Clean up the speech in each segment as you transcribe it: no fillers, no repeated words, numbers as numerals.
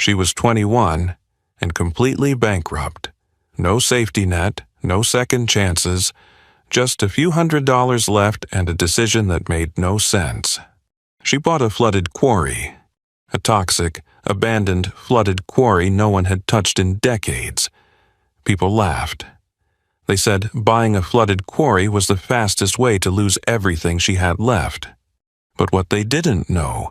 She was 21 and completely bankrupt. No safety net, no second chances, just a few $100s left and a decision that made no sense. She bought a flooded quarry. A toxic, abandoned, flooded quarry no one had touched in decades. People laughed. They said buying a flooded quarry was the fastest way to lose everything she had left. But what they didn't know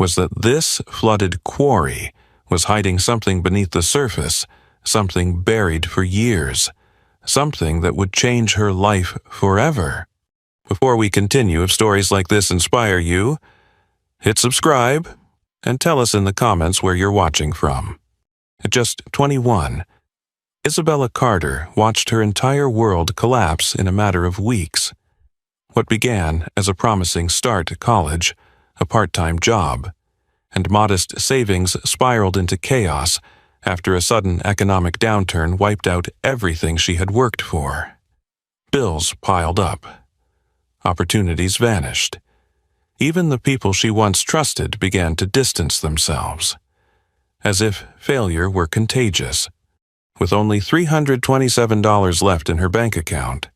was that this flooded quarry was hiding something beneath the surface, something buried for years, something that would change her life forever. Before we continue, if stories like this inspire you, hit subscribe and tell us in the comments where you're watching from. At just 21, Isabella Carter watched her entire world collapse in a matter of weeks. What began as a promising start to college, a part-time job, and modest savings spiraled into chaos after a sudden economic downturn wiped out everything she had worked for. Bills piled up. Opportunities vanished. Even the people she once trusted began to distance themselves, as if failure were contagious. With only $327 left in her bank account,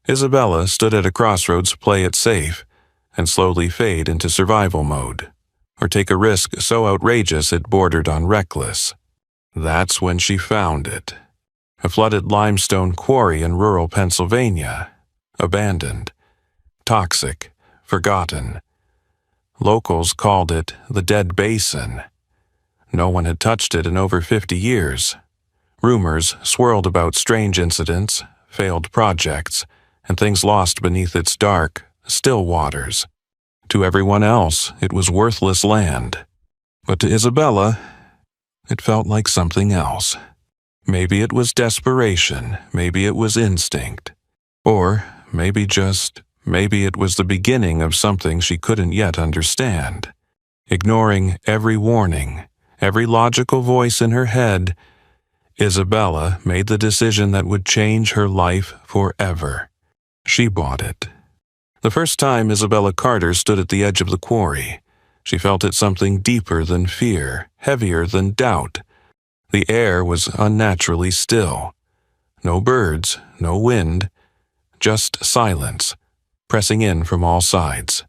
Isabella stood at a crossroads: play it safe and slowly fade into survival mode, or take a risk so outrageous it bordered on reckless. That's when she found it. A flooded limestone quarry in rural Pennsylvania, abandoned, toxic, forgotten. Locals called it the Dead Basin. No one had touched it in over 50 years. Rumors swirled about strange incidents, failed projects, and things lost beneath its dark, still waters. To everyone else, it was worthless land. But to Isabella, it felt like something else. Maybe it was desperation, maybe it was instinct, or maybe it was the beginning of something she couldn't yet understand. Ignoring every warning, every logical voice in her head, Isabella made the decision that would change her life forever. She bought it. The first time Isabella Carter stood at the edge of the quarry, she felt it something deeper than fear, heavier than doubt. The air was unnaturally still. No birds, no wind, just silence, pressing in from all sides.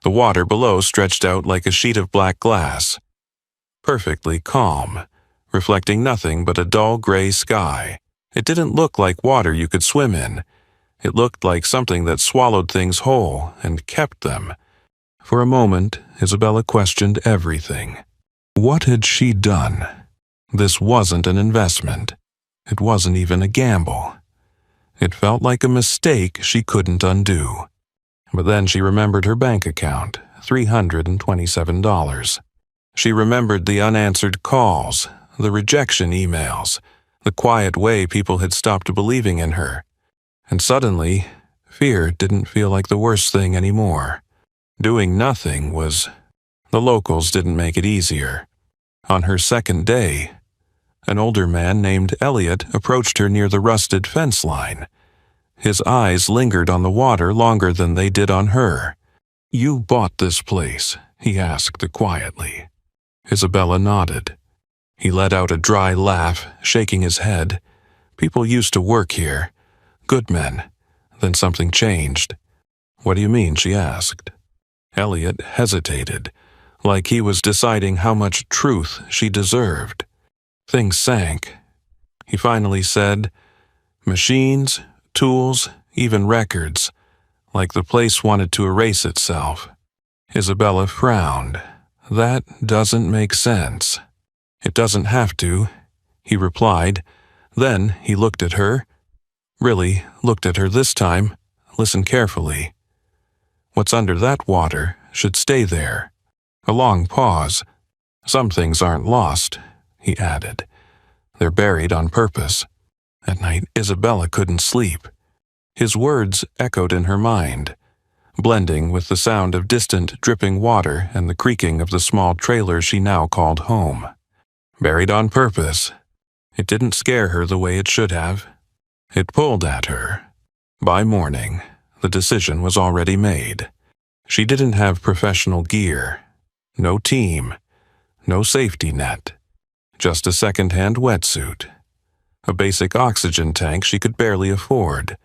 The water below stretched out like a sheet of black glass, perfectly calm, reflecting nothing but a dull gray sky. It didn't look like water you could swim in. It looked like something that swallowed things whole and kept them. For a moment, Isabella questioned everything. What had she done? This wasn't an investment. It wasn't even a gamble. It felt like a mistake she couldn't undo. But then she remembered her bank account, $327. She remembered the unanswered calls, the rejection emails, the quiet way people had stopped believing in her. And suddenly, fear didn't feel like the worst thing anymore. Doing nothing was. The locals didn't make it easier. On her second day, an older man named Elliot approached her near the rusted fence line. His eyes lingered on the water longer than they did on her. "You bought this place?" he asked quietly. Isabella nodded. He let out a dry laugh, shaking his head. "People used to work here. Good men. Then something changed." "What do you mean?" she asked. Elliot hesitated, like he was deciding how much truth she deserved. Things sank. He finally said, "Machines, tools, even records," like the place wanted to erase itself. Isabella frowned. "That doesn't make sense." "It doesn't have to," he replied. Then he looked at her. Really looked at her this time. Listen carefully. "What's under that water should stay there." A long pause. "Some things aren't lost," he added. "They're buried on purpose." At night, Isabella couldn't sleep. His words echoed in her mind, blending with the sound of distant dripping water and the creaking of the small trailer she now called home. Buried on purpose. It didn't scare her the way it should have. It pulled at her. By morning, the decision was already made. She didn't have professional gear, no team, no safety net. just a second-hand wetsuit, a basic oxygen tank she could barely afford,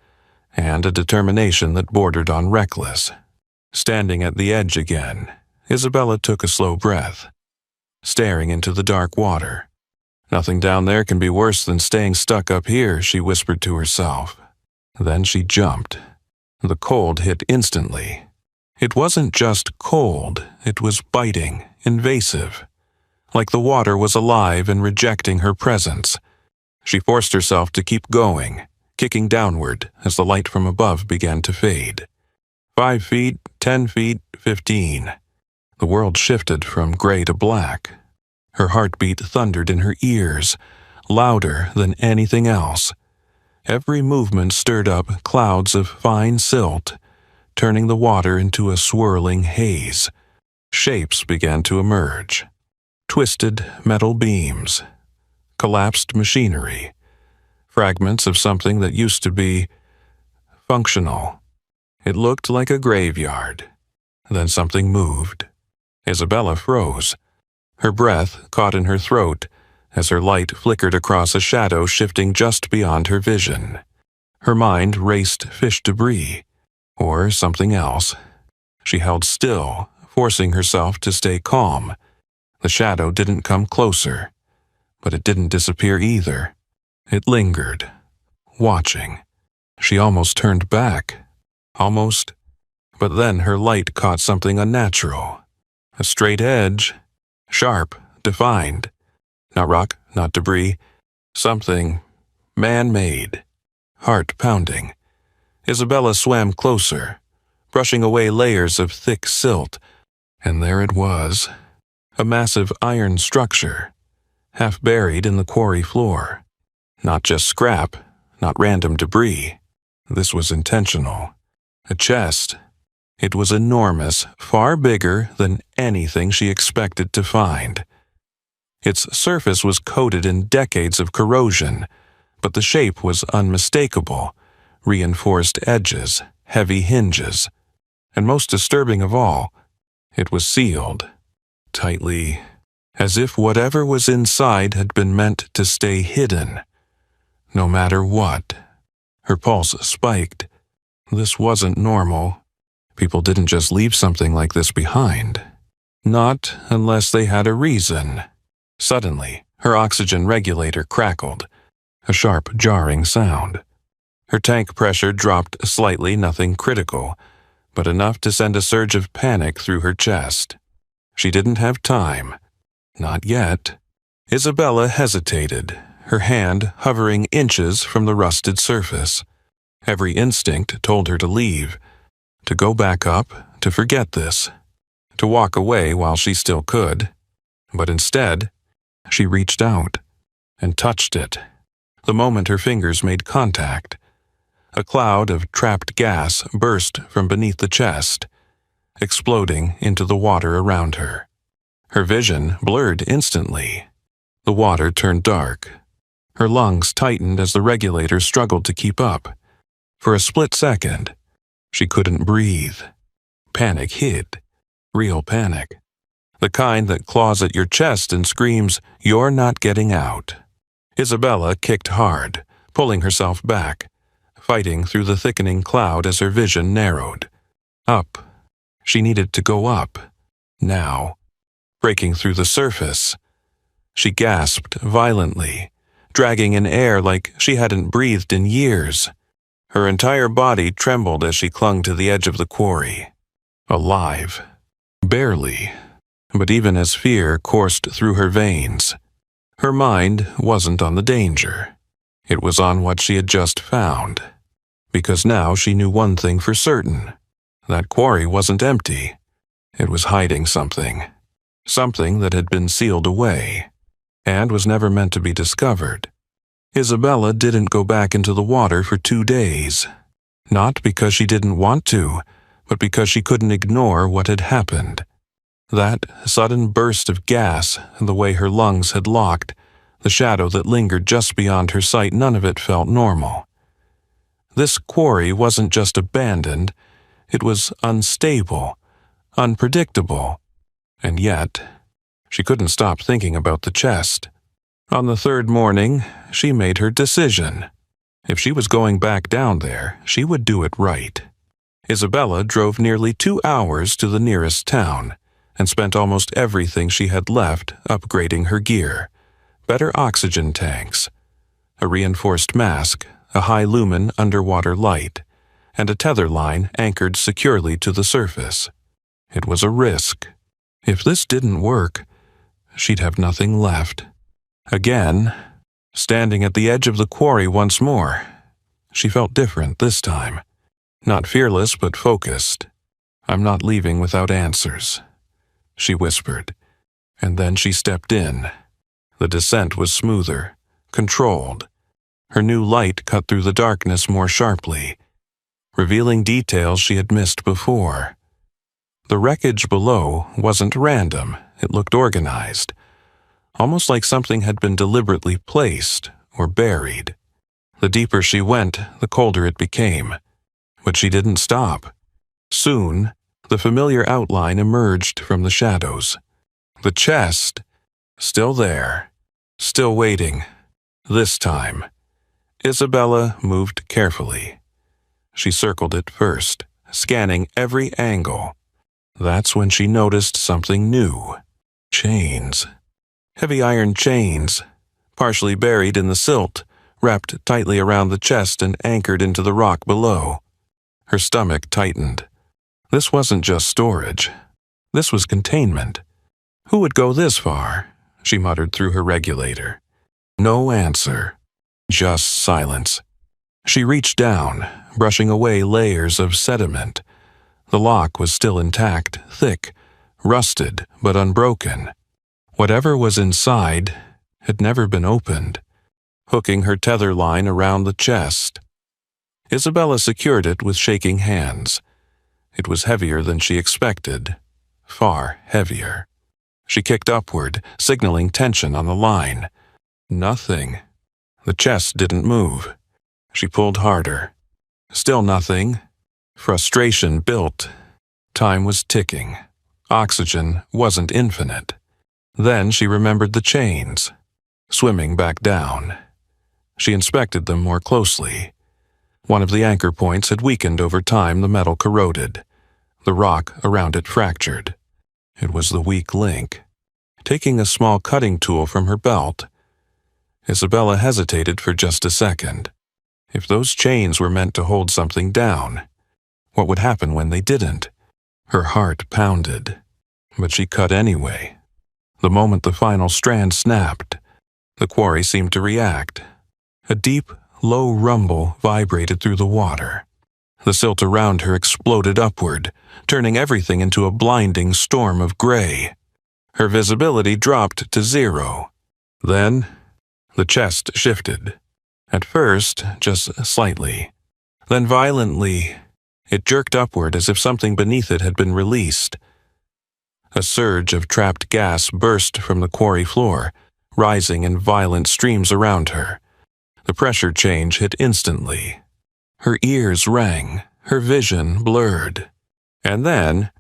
and a determination that bordered on reckless. Standing at the edge again, Isabella took a slow breath, staring into the dark water. "Nothing down there can be worse than staying stuck up here," she whispered to herself. Then she jumped. The cold hit instantly. It wasn't just cold, it was biting, invasive, like the water was alive and rejecting her presence. She forced herself to keep going, kicking downward as the light from above began to fade. 5 feet, 10 feet, 15. The world shifted from gray to black. Her heartbeat thundered in her ears, louder than anything else. Every movement stirred up clouds of fine silt, turning the water into a swirling haze. Shapes began to emerge. Twisted metal beams, collapsed machinery, fragments of something that used to be functional. It looked like a graveyard. Then something moved. Isabella froze. Her breath caught in her throat as her light flickered across a shadow shifting just beyond her vision. Her mind raced fish debris, or something else. She held still, forcing herself to stay calm. The shadow didn't come closer, but it didn't disappear either. It lingered, watching. She almost turned back. Almost. But then her light caught something unnatural. A straight edge, sharp, defined. Not rock, not debris. Something man-made. Heart pounding. Isabella swam closer, brushing away layers of thick silt, and there it was. A massive iron structure, half buried in the quarry floor. Not just scrap, not random debris. This was intentional. A chest. It was enormous, far bigger than anything she expected to find. Its surface was coated in decades of corrosion, but the shape was unmistakable. Reinforced edges, heavy hinges, and most disturbing of all, it was sealed, tightly, as if whatever was inside had been meant to stay hidden, no matter what. Her pulse spiked. This wasn't normal. People didn't just leave something like this behind. Not unless they had a reason. Suddenly, her oxygen regulator crackled, a sharp, jarring sound. Her tank pressure dropped slightly, nothing critical, but enough to send a surge of panic through her chest. She didn't have time. Not yet. Isabella hesitated, her hand hovering inches from the rusted surface. Every instinct told her to leave, to go back up, to forget this, to walk away while she still could. But instead, she reached out and touched it. The moment her fingers made contact, a cloud of trapped gas burst from beneath the chest, exploding into the water around her. Her vision blurred instantly. The water turned dark. Her lungs tightened as the regulator struggled to keep up. For a split second, she couldn't breathe. Panic hit. Real panic. The kind that claws at your chest and screams, "You're not getting out." Isabella kicked hard, pulling herself back, fighting through the thickening cloud as her vision narrowed. Up. She needed to go up. Now. Breaking through the surface. She gasped violently, dragging in air like she hadn't breathed in years. Her entire body trembled as she clung to the edge of the quarry. Alive. Barely. But even as fear coursed through her veins, her mind wasn't on the danger. It was on what she had just found. Because now she knew one thing for certain. That quarry wasn't empty. It was hiding something. Something that had been sealed away, and was never meant to be discovered. Isabella didn't go back into the water for 2 days. Not because she didn't want to, but because she couldn't ignore what had happened. That sudden burst of gas, and the way her lungs had locked, the shadow that lingered just beyond her sight, none of it felt normal. This quarry wasn't just abandoned, it was unstable, unpredictable, and yet, she couldn't stop thinking about the chest. On the third morning, she made her decision. If she was going back down there, she would do it right. Isabella drove nearly 2 hours to the nearest town and spent almost everything she had left upgrading her gear. Better oxygen tanks, a reinforced mask, a high-lumen underwater light, and a tether line anchored securely to the surface. It was a risk. If this didn't work, she'd have nothing left. Again, standing at the edge of the quarry once more, she felt different this time. Not fearless, but focused. "I'm not leaving without answers," she whispered, and then she stepped in. The descent was smoother, controlled. Her new light cut through the darkness more sharply, revealing details she had missed before. The wreckage below wasn't random, it looked organized, almost like something had been deliberately placed or buried. The deeper she went, the colder it became. But she didn't stop. Soon, the familiar outline emerged from the shadows. The chest, still there, still waiting. This time, Isabella moved carefully. She circled it first, scanning every angle. That's when she noticed something new. Chains. Heavy iron chains, partially buried in the silt, wrapped tightly around the chest and anchored into the rock below. Her stomach tightened. This wasn't just storage. This was containment. Who would go this far? She muttered through her regulator. No answer. Just silence. She reached down, brushing away layers of sediment. The lock was still intact, thick, rusted but unbroken. Whatever was inside had never been opened. Hooking her tether line around the chest, Isabella secured it with shaking hands. It was heavier than she expected, far heavier. She kicked upward, signaling tension on the line. Nothing. The chest didn't move. She pulled harder. Still nothing. Frustration built. Time was ticking. Oxygen wasn't infinite. Then she remembered the chains, swimming back down. She inspected them more closely. One of the anchor points had weakened over time, the metal corroded. The rock around it fractured. It was the weak link. Taking a small cutting tool from her belt, Isabella hesitated for just a second. If those chains were meant to hold something down, what would happen when they didn't? Her heart pounded, but she cut anyway. The moment the final strand snapped, the quarry seemed to react. A deep, low rumble vibrated through the water. The silt around her exploded upward, turning everything into a blinding storm of gray. Her visibility dropped to 0. Then, the chest shifted. At first, just slightly. Then violently, it jerked upward as if something beneath it had been released. A surge of trapped gas burst from the quarry floor, rising in violent streams around her. The pressure change hit instantly. Her ears rang, her vision blurred. And then,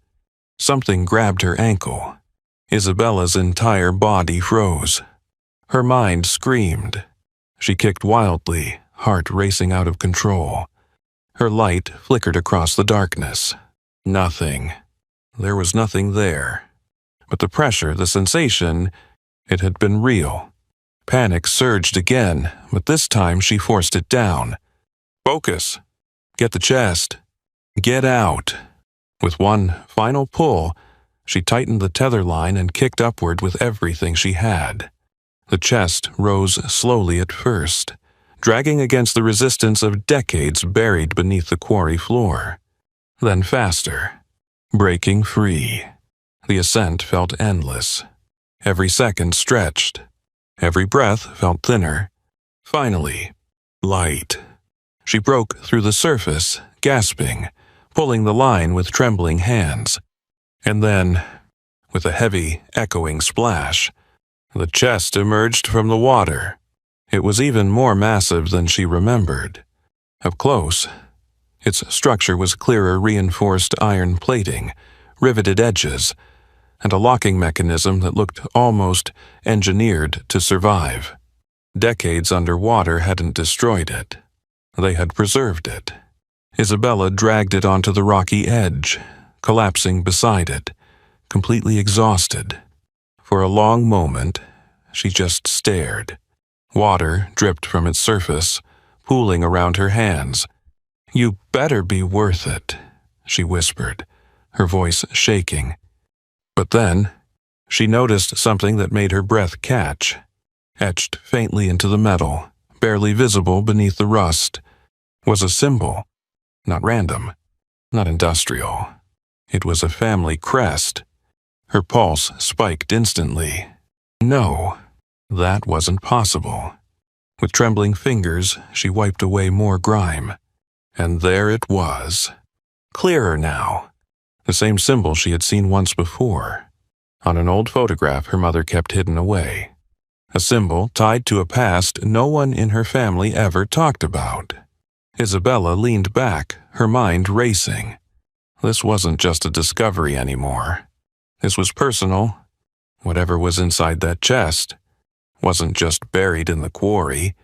something grabbed her ankle. Isabella's entire body froze. Her mind screamed. She kicked wildly, heart racing out of control. Her light flickered across the darkness. Nothing. There was nothing there. But the pressure, the sensation, it had been real. Panic surged again, but this time she forced it down. Focus. Get the chest. Get out. With one final pull, she tightened the tether line and kicked upward with everything she had. The chest rose slowly at first, dragging against the resistance of decades buried beneath the quarry floor. Then faster, breaking free. The ascent felt endless. Every second stretched. Every breath felt thinner. Finally, light. She broke through the surface, gasping, pulling the line with trembling hands. And then, with a heavy, echoing splash, the chest emerged from the water. It was even more massive than she remembered. Up close, its structure was clearer reinforced iron plating, riveted edges, and a locking mechanism that looked almost engineered to survive. Decades underwater hadn't destroyed it. They had preserved it. Isabella dragged it onto the rocky edge, collapsing beside it, completely exhausted. For a long moment, she just stared. Water dripped from its surface, pooling around her hands. "You better be worth it," she whispered, her voice shaking. But then, she noticed something that made her breath catch. Etched faintly into the metal, barely visible beneath the rust, was a symbol. Not random, not industrial. It was a family crest. Her pulse spiked instantly. No, that wasn't possible. With trembling fingers, she wiped away more grime. And there it was. Clearer now. The same symbol she had seen once before. On an old photograph her mother kept hidden away. A symbol tied to a past no one in her family ever talked about. Isabella leaned back, her mind racing. This wasn't just a discovery anymore. This was personal. Whatever was inside that chest wasn't just buried in the quarry.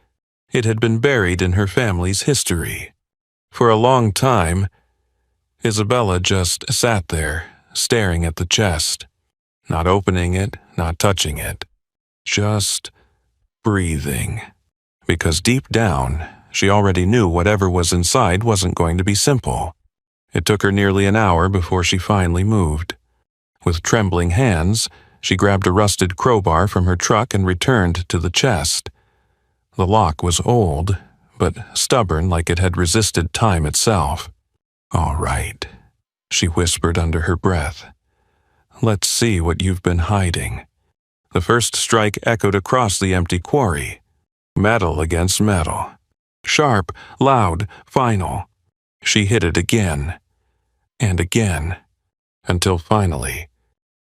It had been buried in her family's history. For a long time, Isabella just sat there, staring at the chest, not opening it, not touching it, just breathing. Because deep down, she already knew whatever was inside wasn't going to be simple. It took her nearly an hour before she finally moved. With trembling hands, she grabbed a rusted crowbar from her truck and returned to the chest. The lock was old, but stubborn like it had resisted time itself. "All right," she whispered under her breath. "Let's see what you've been hiding." The first strike echoed across the empty quarry. Metal against metal. Sharp, loud, final. She hit it again. And again. Until finally,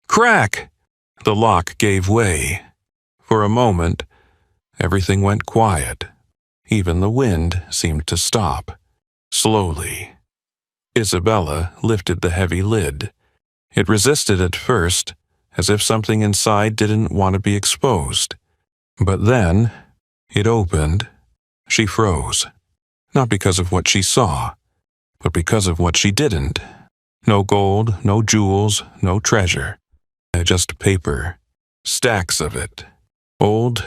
crack! The lock gave way. For a moment, everything went quiet. Even the wind seemed to stop. Slowly. Isabella lifted the heavy lid. It resisted at first, as if something inside didn't want to be exposed. But then, it opened. She froze. Not because of what she saw, but because of what she didn't. No gold, no jewels, no treasure. Just paper. Stacks of it. Old,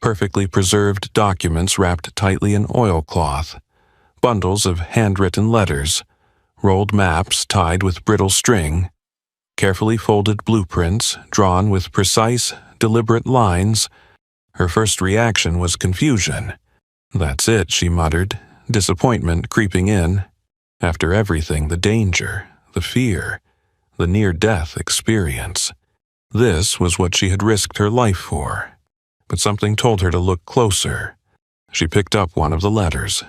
perfectly preserved documents wrapped tightly in oilcloth. Bundles of handwritten letters. Rolled maps tied with brittle string. Carefully folded blueprints drawn with precise, deliberate lines. Her first reaction was confusion. "That's it," she muttered, disappointment creeping in. After everything, the danger, the fear, the near-death experience. This was what she had risked her life for. But something told her to look closer. She picked up one of the letters.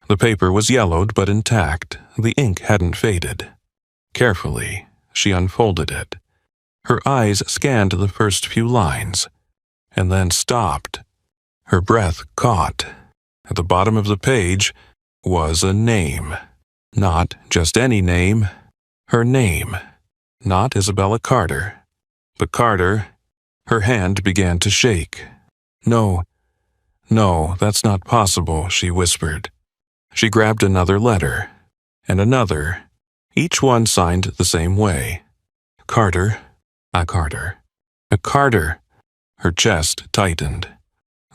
The paper was yellowed but intact. The ink hadn't faded. Carefully, she unfolded it. Her eyes scanned the first few lines, and then stopped. Her breath caught. At the bottom of the page was a name. Not just any name. Her name. Not Isabella Carter, but Carter. Her hand began to shake. No, that's not possible," she whispered. She grabbed another letter, and another, each one signed the same way. Carter, a Carter, a Carter. Her chest tightened.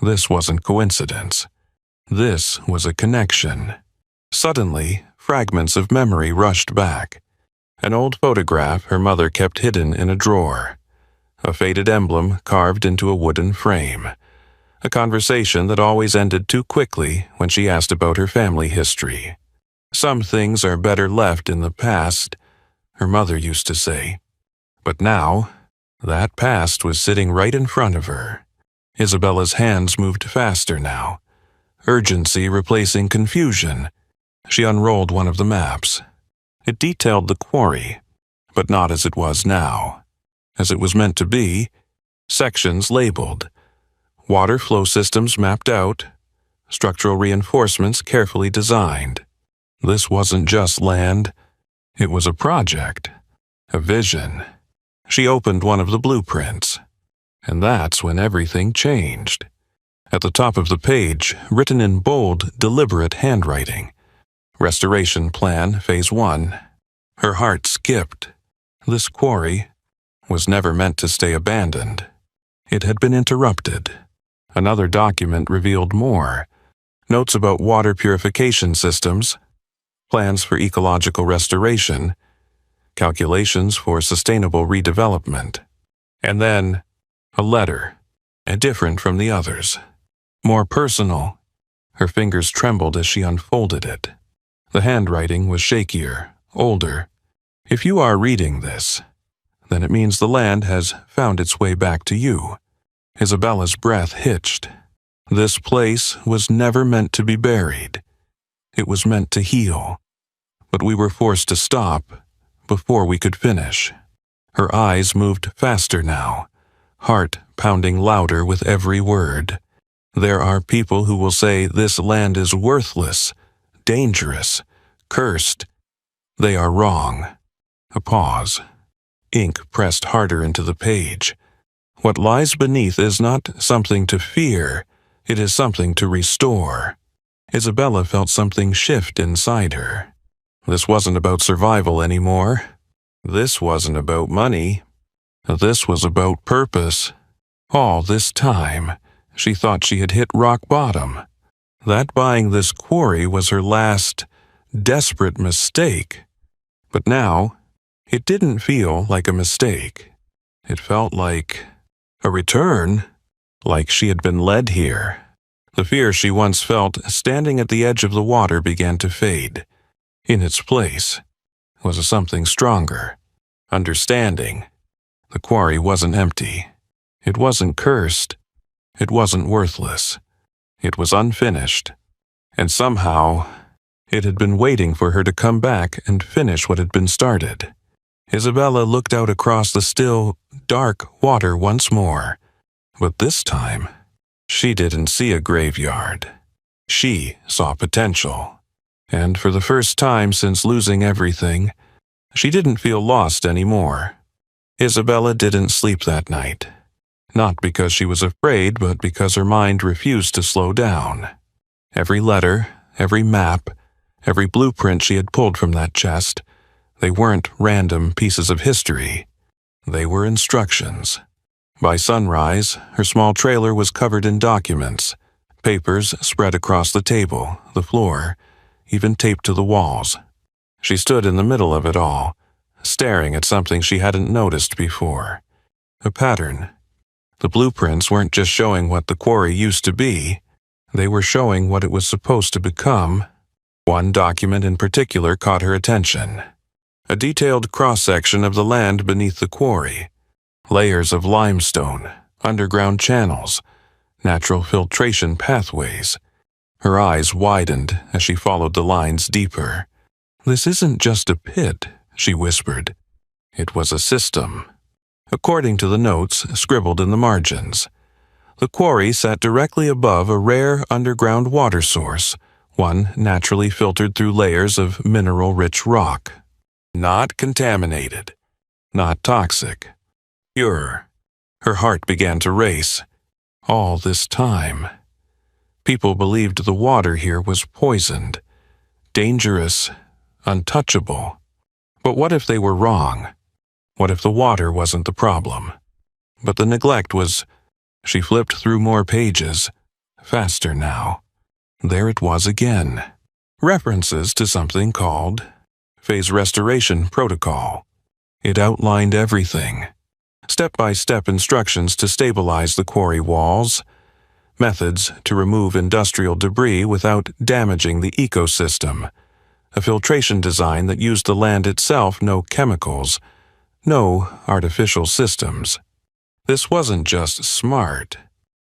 This wasn't coincidence. This was a connection. Suddenly, fragments of memory rushed back. An old photograph her mother kept hidden in a drawer. A faded emblem carved into a wooden frame. A conversation that always ended too quickly when she asked about her family history. "Some things are better left in the past," her mother used to say. But now, that past was sitting right in front of her. Isabella's hands moved faster now. Urgency replacing confusion. She unrolled one of the maps. It detailed the quarry, but not as it was now. As it was meant to be, sections labeled. Water flow systems mapped out. Structural reinforcements carefully designed. This wasn't just land. It was a project. A vision. She opened one of the blueprints, and that's when everything changed. At the top of the page, written in bold, deliberate handwriting, Restoration Plan Phase 1. Her heart skipped. This quarry was never meant to stay abandoned. It had been interrupted. Another document revealed more. Notes about water purification systems, plans for ecological restoration, calculations for sustainable redevelopment, and then a letter, different from the others. More personal. Her fingers trembled as she unfolded it. The handwriting was shakier, older. If you are reading this, then it means the land has found its way back to you. Isabella's breath hitched. This place was never meant to be buried. It was meant to heal. But we were forced to stop before we could finish. Her eyes moved faster now, heart pounding louder with every word. There are people who will say this land is worthless, dangerous, cursed. They are wrong. A pause. Ink pressed harder into the page. What lies beneath is not something to fear, it is something to restore. Isabella felt something shift inside her. This wasn't about survival anymore. This wasn't about money. This was about purpose. All this time, she thought she had hit rock bottom. That buying this quarry was her last, desperate mistake. But now, it didn't feel like a mistake. It felt like a return, like she had been led here. The fear she once felt standing at the edge of the water began to fade. In its place was something stronger, understanding. The quarry wasn't empty. It wasn't cursed. It wasn't worthless. It was unfinished. And somehow, it had been waiting for her to come back and finish what had been started. Isabella looked out across the still, dark water once more. But this time, she didn't see a graveyard. She saw potential. And for the first time since losing everything, she didn't feel lost anymore. Isabella didn't sleep that night. Not because she was afraid, but because her mind refused to slow down. Every letter, every map, every blueprint she had pulled from that chest, they weren't random pieces of history. They were instructions. By sunrise, her small trailer was covered in documents, papers spread across the table, the floor, even taped to the walls. She stood in the middle of it all, staring at something she hadn't noticed before. A pattern. The blueprints weren't just showing what the quarry used to be, they were showing what it was supposed to become. One document in particular caught her attention. A detailed cross-section of the land beneath the quarry. Layers of limestone, underground channels, natural filtration pathways. Her eyes widened as she followed the lines deeper. "This isn't just a pit," she whispered. It was a system. According to the notes scribbled in the margins, the quarry sat directly above a rare underground water source, one naturally filtered through layers of mineral-rich rock. Not contaminated, not toxic, pure. Her heart began to race. All this time, people believed the water here was poisoned, dangerous, untouchable. But what if they were wrong? What if the water wasn't the problem? But the neglect was. She flipped through more pages, faster now. There it was again. References to something called Phase Restoration Protocol. It outlined everything. Step-by-step instructions to stabilize the quarry walls, methods to remove industrial debris without damaging the ecosystem, a filtration design that used the land itself, no chemicals, no artificial systems. This wasn't just smart.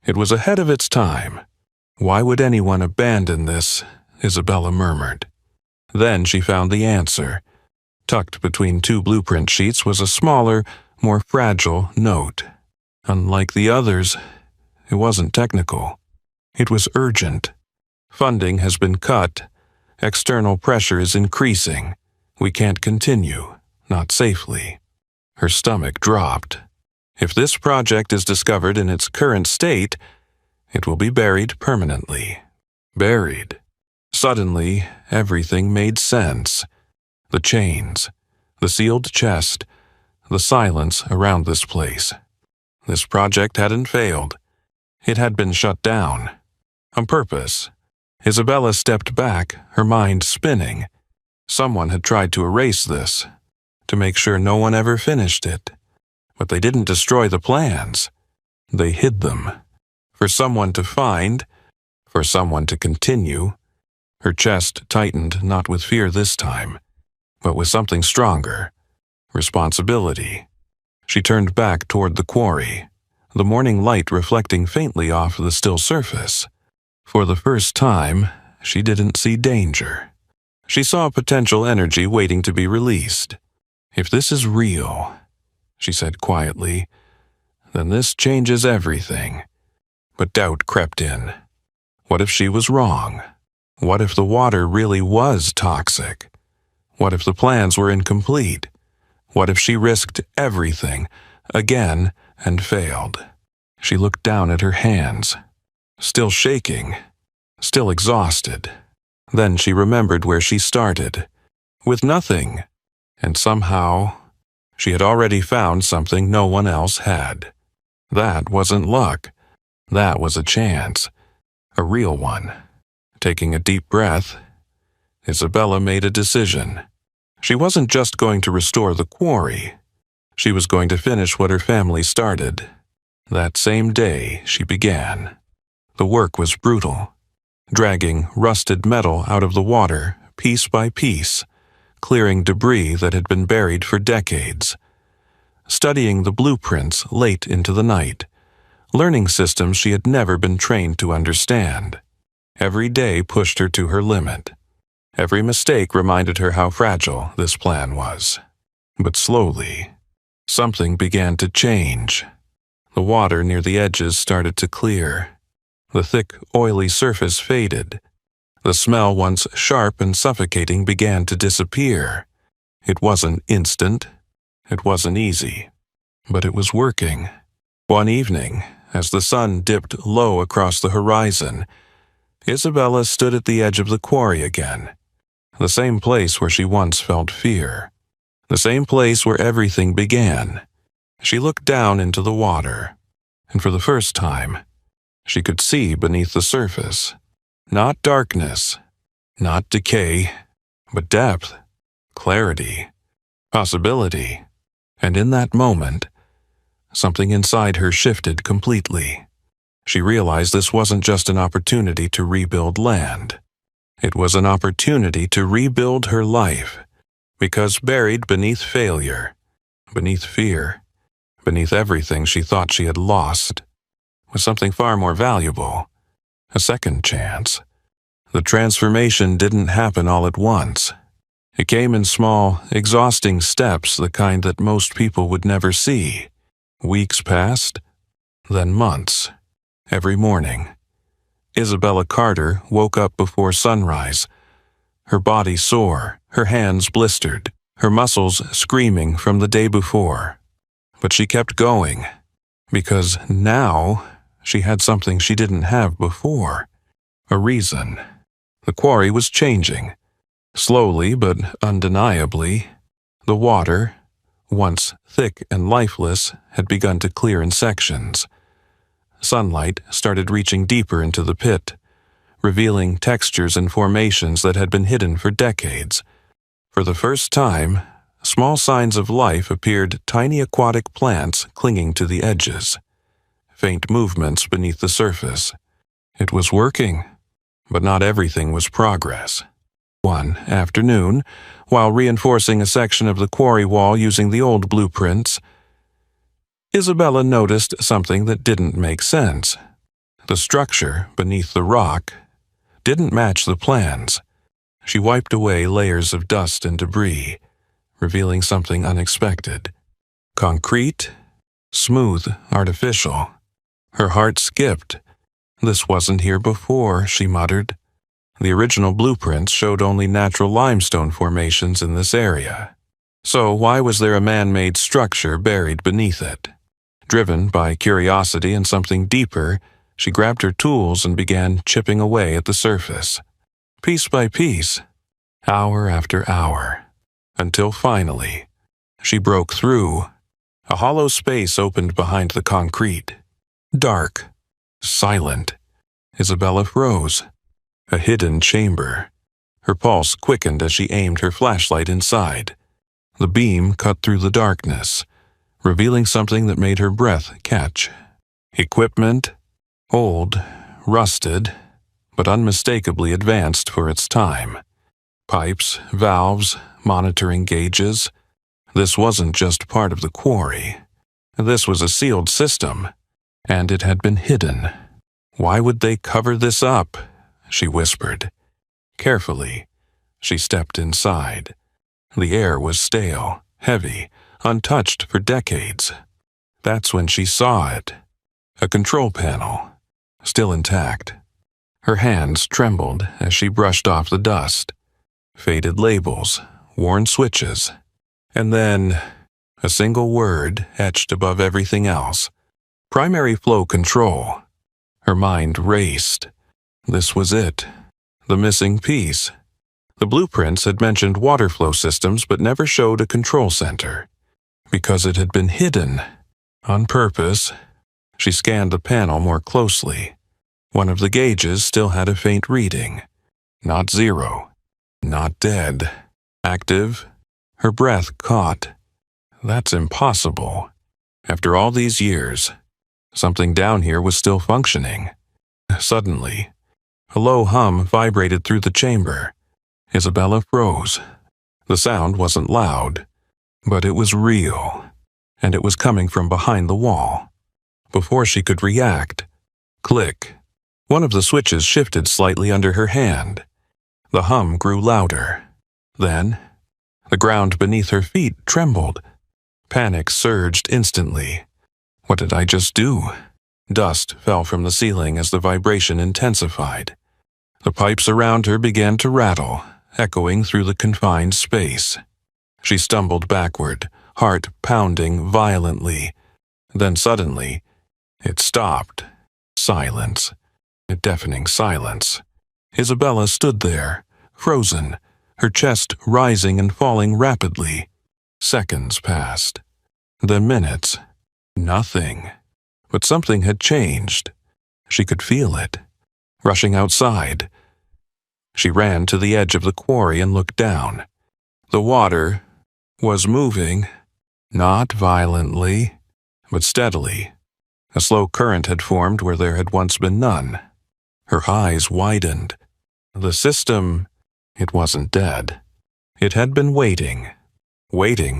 It was ahead of its time. Why would anyone abandon this? Isabella murmured. Then she found the answer. Tucked between two blueprint sheets was a smaller, more fragile note. Unlike the others, it wasn't technical. It was urgent. Funding has been cut. External pressure is increasing. We can't continue, not safely. Her stomach dropped. If this project is discovered in its current state, it will be buried permanently. Buried. Suddenly, everything made sense. The chains, the sealed chest, the silence around this place. This project hadn't failed. It had been shut down. On purpose. Isabella stepped back, her mind spinning. Someone had tried to erase this, to make sure no one ever finished it. But they didn't destroy the plans. They hid them. For someone to find, for someone to continue. Her chest tightened not with fear this time, but with something stronger. Responsibility. She turned back toward the quarry, the morning light reflecting faintly off the still surface. For the first time, she didn't see danger. She saw potential energy waiting to be released. If this is real, she said quietly, then this changes everything. But doubt crept in. What if she was wrong? What if the water really was toxic? What if the plans were incomplete? What if she risked everything, again, and failed? She looked down at her hands, still shaking, still exhausted. Then she remembered where she started, with nothing, and somehow she had already found something no one else had. That wasn't luck. That was a chance, a real one. Taking a deep breath, Isabella made a decision. She wasn't just going to restore the quarry. She was going to finish what her family started. That same day she began. The work was brutal, dragging rusted metal out of the water piece by piece, clearing debris that had been buried for decades, studying the blueprints late into the night, learning systems she had never been trained to understand. Every day pushed her to her limit. Every mistake reminded her how fragile this plan was. But slowly, something began to change. The water near the edges started to clear. The thick, oily surface faded. The smell, once sharp and suffocating, began to disappear. It wasn't instant. It wasn't easy. But it was working. One evening, as the sun dipped low across the horizon, Isabella stood at the edge of the quarry again. The same place where she once felt fear. The same place where everything began. She looked down into the water, and for the first time, she could see beneath the surface. Not darkness, not decay, but depth, clarity, possibility. And in that moment, something inside her shifted completely. She realized this wasn't just an opportunity to rebuild land. It was an opportunity to rebuild her life, because buried beneath failure, beneath fear, beneath everything she thought she had lost, was something far more valuable, a second chance. The transformation didn't happen all at once. It came in small, exhausting steps, the kind that most people would never see. Weeks passed, then months. Every morning, Isabella Carter woke up before sunrise, her body sore, her hands blistered, her muscles screaming from the day before. But she kept going, because now she had something she didn't have before, a reason. The quarry was changing. Slowly but undeniably, the water, once thick and lifeless, had begun to clear in sections. Sunlight started reaching deeper into the pit, revealing textures and formations that had been hidden for decades. For the first time, small signs of life appeared, tiny aquatic plants clinging to the edges, faint movements beneath the surface. It was working, but not everything was progress. One afternoon, while reinforcing a section of the quarry wall using the old blueprints, Isabella noticed something that didn't make sense. The structure beneath the rock didn't match the plans. She wiped away layers of dust and debris, revealing something unexpected. Concrete, smooth, artificial. Her heart skipped. This wasn't here before, she muttered. The original blueprints showed only natural limestone formations in this area. So why was there a man-made structure buried beneath it? Driven by curiosity and something deeper, she grabbed her tools and began chipping away at the surface. Piece by piece, hour after hour, until finally, she broke through. A hollow space opened behind the concrete. Dark, silent. Isabella froze. A hidden chamber. Her pulse quickened as she aimed her flashlight inside. The beam cut through the darkness, revealing something that made her breath catch. Equipment, old, rusted, but unmistakably advanced for its time. Pipes, valves, monitoring gauges. This wasn't just part of the quarry. This was a sealed system, and it had been hidden. Why would they cover this up? She whispered. Carefully, she stepped inside. The air was stale, heavy, untouched for decades. That's when she saw it. A control panel, still intact. Her hands trembled as she brushed off the dust. Faded labels, worn switches, and then a single word etched above everything else. Primary flow control. Her mind raced. This was it. The missing piece. The blueprints had mentioned water flow systems but never showed a control center. Because it had been hidden. On purpose. She scanned the panel more closely. One of the gauges still had a faint reading. Not zero. Not dead. Active. Her breath caught. That's impossible. After all these years, something down here was still functioning. Suddenly, a low hum vibrated through the chamber. Isabella froze. The sound wasn't loud, but it was real, and it was coming from behind the wall. Before she could react, click. One of the switches shifted slightly under her hand. The hum grew louder. Then, the ground beneath her feet trembled. Panic surged instantly. What did I just do? Dust fell from the ceiling as the vibration intensified. The pipes around her began to rattle, echoing through the confined space. She stumbled backward, heart pounding violently. Then suddenly, it stopped. Silence. A deafening silence. Isabella stood there, frozen, her chest rising and falling rapidly. Seconds passed. Then minutes. Nothing. But something had changed. She could feel it. Rushing outside. She ran to the edge of the quarry and looked down. The water was moving, not violently, but steadily. A slow current had formed where there had once been none. Her eyes widened. The system, it wasn't dead. It had been waiting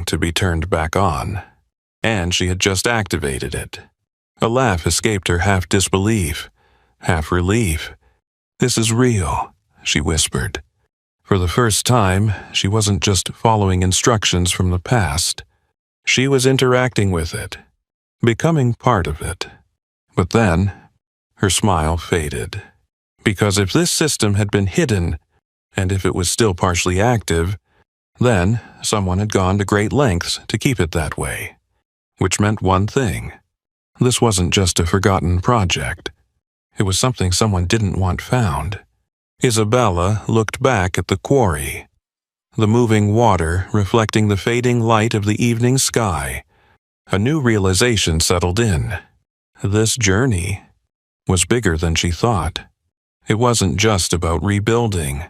to be turned back on. And she had just activated it. A laugh escaped her, half disbelief, half relief. "This is real," she whispered. For the first time, she wasn't just following instructions from the past. She was interacting with it, becoming part of it. But then, her smile faded. Because if this system had been hidden, and if it was still partially active, then someone had gone to great lengths to keep it that way. Which meant one thing. This wasn't just a forgotten project. It was something someone didn't want found. Isabella looked back at the quarry. The moving water reflecting the fading light of the evening sky. A new realization settled in. This journey was bigger than she thought. It wasn't just about rebuilding.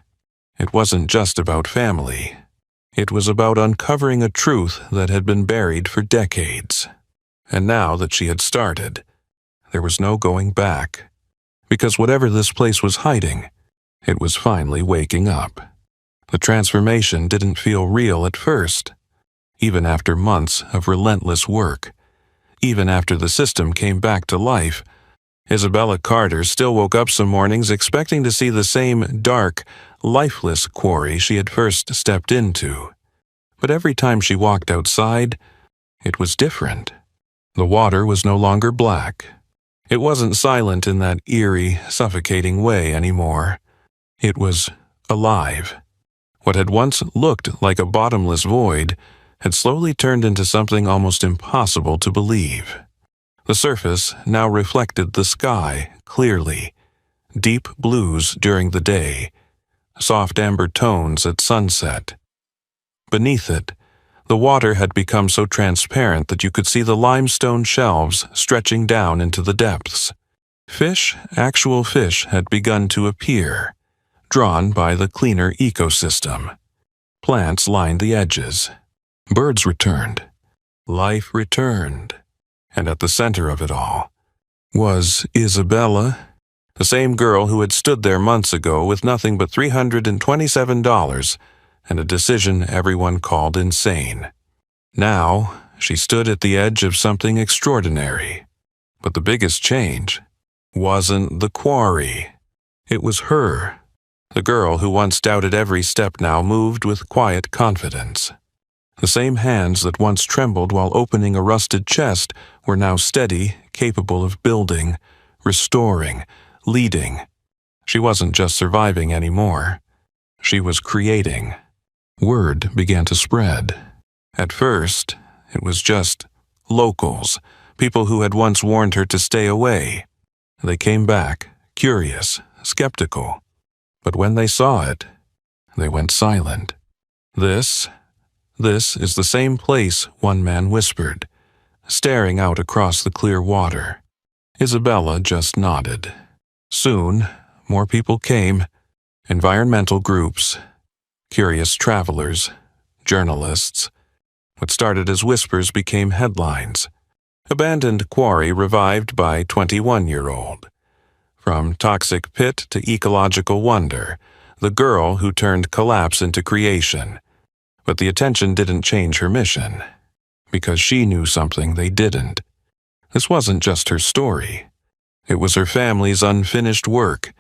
It wasn't just about family. It was about uncovering a truth that had been buried for decades. And now that she had started, there was no going back. Because whatever this place was hiding, it was finally waking up. The transformation didn't feel real at first. Even after months of relentless work, even after the system came back to life, Isabella Carter still woke up some mornings expecting to see the same dark, lifeless quarry she had first stepped into. But every time she walked outside, it was different. The water was no longer black. It wasn't silent in that eerie, suffocating way anymore. It was alive. What had once looked like a bottomless void had slowly turned into something almost impossible to believe. The surface now reflected the sky clearly, deep blues during the day, soft amber tones at sunset. Beneath it, the water had become so transparent that you could see the limestone shelves stretching down into the depths. Actual fish, had begun to appear, drawn by the cleaner ecosystem. Plants lined the edges. Birds returned. Life returned. And at the center of it all was Isabella, the same girl who had stood there months ago with nothing but $327 and a decision everyone called insane. Now, she stood at the edge of something extraordinary. But the biggest change wasn't the quarry. It was her. The girl who once doubted every step now moved with quiet confidence. The same hands that once trembled while opening a rusted chest were now steady, capable of building, restoring, leading. She wasn't just surviving anymore. She was creating. Word began to spread. At first, it was just locals, people who had once warned her to stay away. They came back, curious, skeptical. But when they saw it, they went silent. This is the same place, one man whispered, staring out across the clear water. Isabella just nodded. Soon, more people came, environmental groups, curious travelers, journalists. What started as whispers became headlines. Abandoned quarry revived by 21-year-old. From toxic pit to ecological wonder, the girl who turned collapse into creation. But the attention didn't change her mission, because she knew something they didn't. This wasn't just her story. It was her family's unfinished work,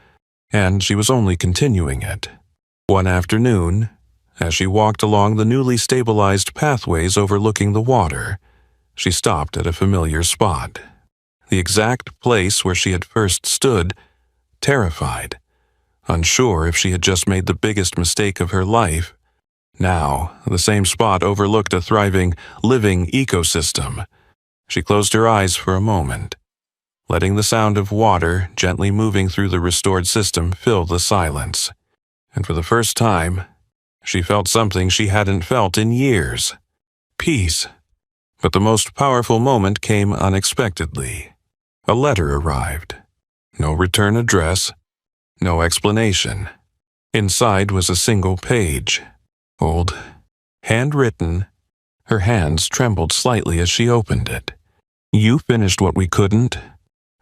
and she was only continuing it. One afternoon, as she walked along the newly stabilized pathways overlooking the water, she stopped at a familiar spot. The exact place where she had first stood, terrified, unsure if she had just made the biggest mistake of her life. Now, the same spot overlooked a thriving, living ecosystem. She closed her eyes for a moment, letting the sound of water gently moving through the restored system fill the silence. And for the first time, she felt something she hadn't felt in years. Peace. But the most powerful moment came unexpectedly. A letter arrived. No return address. No explanation. Inside was a single page. Old. Handwritten. Her hands trembled slightly as she opened it. "You finished what we couldn't."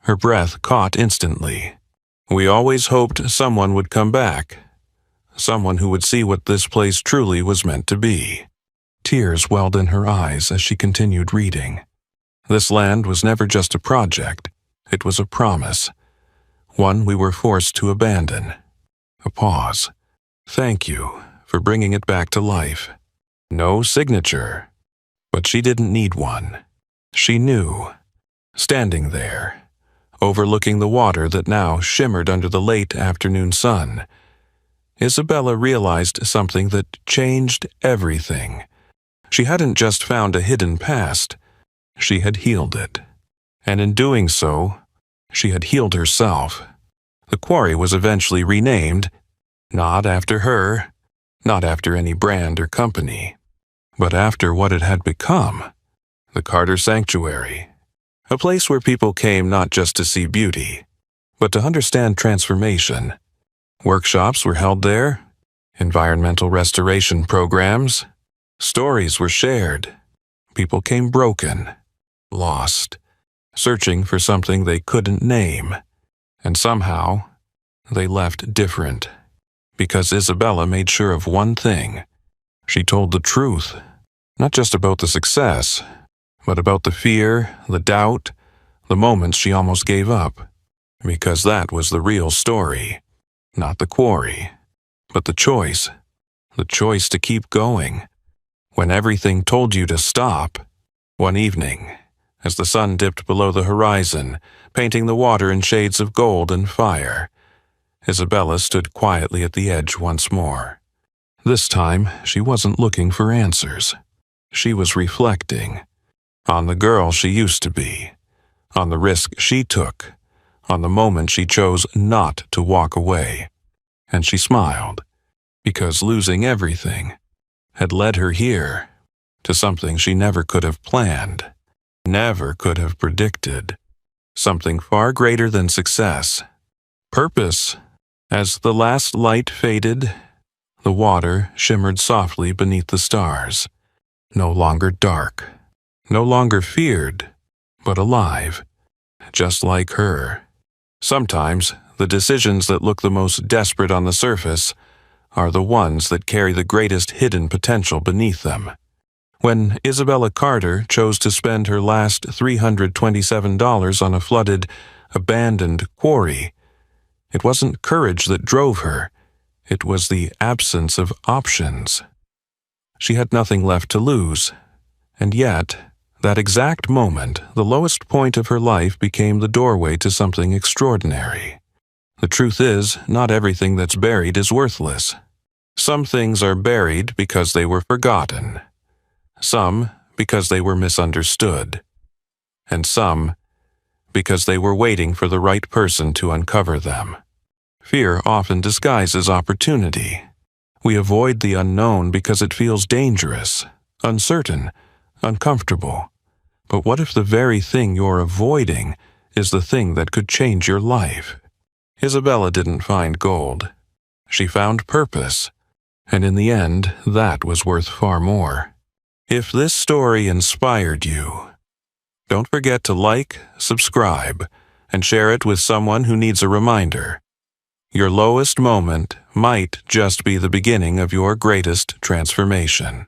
Her breath caught instantly. "We always hoped someone would come back. Someone who would see what this place truly was meant to be." Tears welled in her eyes as she continued reading. This land was never just a project. It was a promise. One we were forced to abandon. A pause. "Thank you for bringing it back to life." No signature. But she didn't need one. She knew. Standing there, overlooking the water that now shimmered under the late afternoon sun, Isabella realized something that changed everything. She hadn't just found a hidden past. She had healed it. And in doing so, she had healed herself. The quarry was eventually renamed, not after her, not after any brand or company, but after what it had become, the Carter Sanctuary, a place where people came not just to see beauty, but to understand transformation. Workshops were held there, environmental restoration programs, stories were shared. People came broken, lost, searching for something they couldn't name, and somehow they left different. Because Isabella made sure of one thing. She told the truth, not just about the success, but about the fear, the doubt, the moments she almost gave up. Because that was the real story. Not the quarry, but the choice to keep going. When everything told you to stop. One evening, as the sun dipped below the horizon, painting the water in shades of gold and fire, Isabella stood quietly at the edge once more. This time, she wasn't looking for answers. She was reflecting on the girl she used to be, on the risk she took, on the moment she chose not to walk away. And she smiled, because losing everything had led her here, to something she never could have planned, never could have predicted, something far greater than success. Purpose. As the last light faded, the water shimmered softly beneath the stars, no longer dark, no longer feared, but alive, just like her. Sometimes, the decisions that look the most desperate on the surface are the ones that carry the greatest hidden potential beneath them. When Isabella Carter chose to spend her last $327 on a flooded, abandoned quarry, it wasn't courage that drove her. It was the absence of options. She had nothing left to lose, and yet, that exact moment, the lowest point of her life became the doorway to something extraordinary. The truth is, not everything that's buried is worthless. Some things are buried because they were forgotten. Some because they were misunderstood. And some because they were waiting for the right person to uncover them. Fear often disguises opportunity. We avoid the unknown because it feels dangerous, uncertain, uncomfortable. But what if the very thing you're avoiding is the thing that could change your life? Isabella didn't find gold. She found purpose, and in the end, that was worth far more. If this story inspired you, don't forget to like, subscribe, and share it with someone who needs a reminder. Your lowest moment might just be the beginning of your greatest transformation.